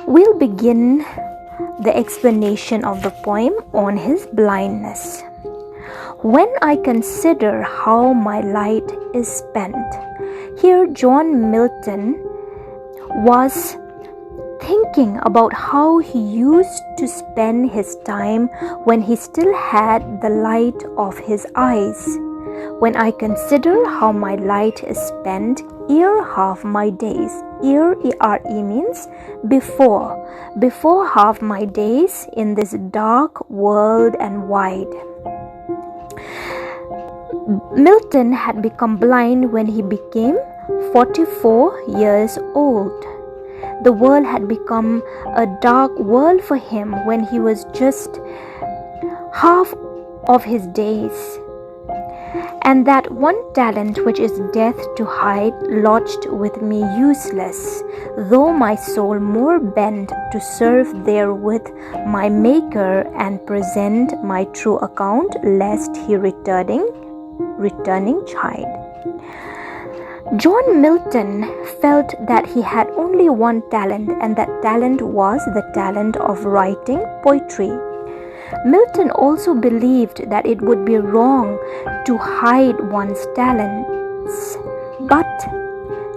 We'll begin the explanation of the poem on his blindness. When I consider how my light is spent, here John Milton was thinking about how he used to spend his time when he still had the light of his eyes. When I consider how my light is spent, ere half my days, ere E-R-E means before half my days in this dark world and wide. Milton had become blind when he became 44 years old. The world had become a dark world for him when he was just half of his days. And that one talent which is death to hide lodged with me useless, though my soul more bent to serve therewith my Maker and present my true account, lest he returning chide. John Milton felt that he had only one talent, and that talent was the talent of writing poetry. Milton also believed that it would be wrong to hide one's talents, but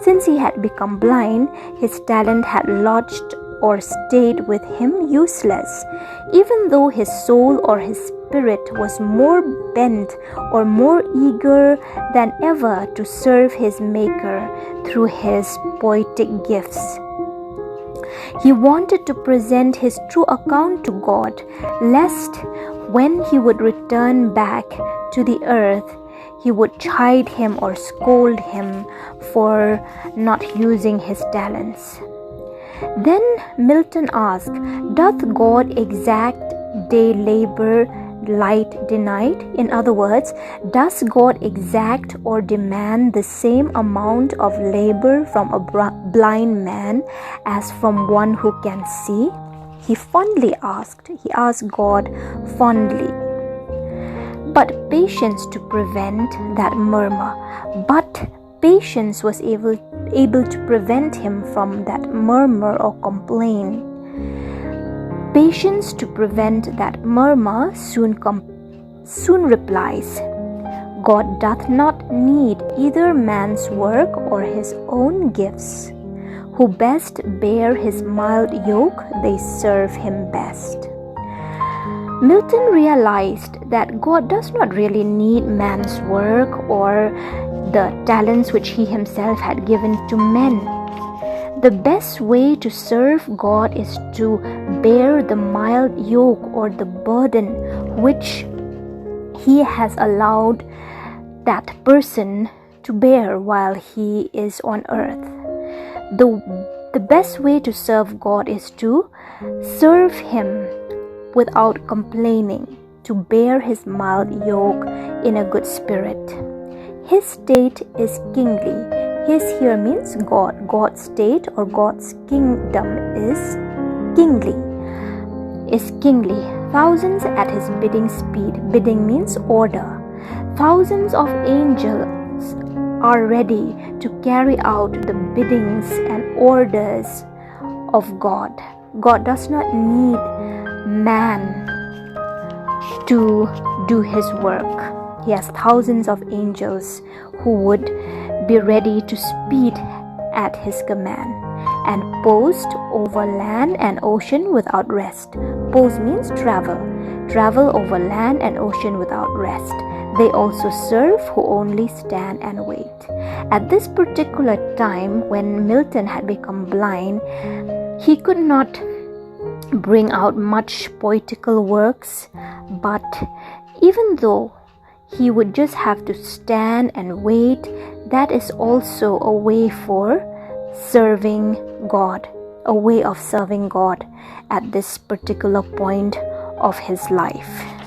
since he had become blind, his talent had lodged or stayed with him useless, even though his soul or his spirit was more bent or more eager than ever to serve his Maker through his poetic gifts. He wanted to present his true account to God, lest when he would return back to the earth, he would chide him or scold him for not using his talents. Then Milton asked, "Doth God exact day labor, light denied?" In other words, does God exact or demand the same amount of labor from a blind man as from one who can see? He asked God fondly. But patience to prevent that murmur. But patience was able to prevent him from that murmur or complaint. Patience to prevent that murmur soon replies, God doth not need either man's work or his own gifts. Who best bear his mild yoke, they serve him best. Milton realized that God does not really need man's work or the talents which he himself had given to men. The best way to serve God is to bear the mild yoke or the burden which he has allowed that person to bear while he is on earth. The best way to serve God is to serve him without complaining, to bear his mild yoke in a good spirit. His state is kingly. His here means God. God's state or God's kingdom is kingly. Thousands at his bidding speed. Bidding means order. Thousands of angels are ready to carry out the biddings and orders of God. God does not need man to do his work. He has thousands of angels who would be ready to speed at his command and post over land and ocean without rest. Post means travel over land and ocean without rest. They also serve who only stand and wait. At this particular time, when Milton had become blind, he could not bring out much poetical works, but even though he would just have to stand and wait, that is also a way for serving God, a way of serving God at this particular point of his life.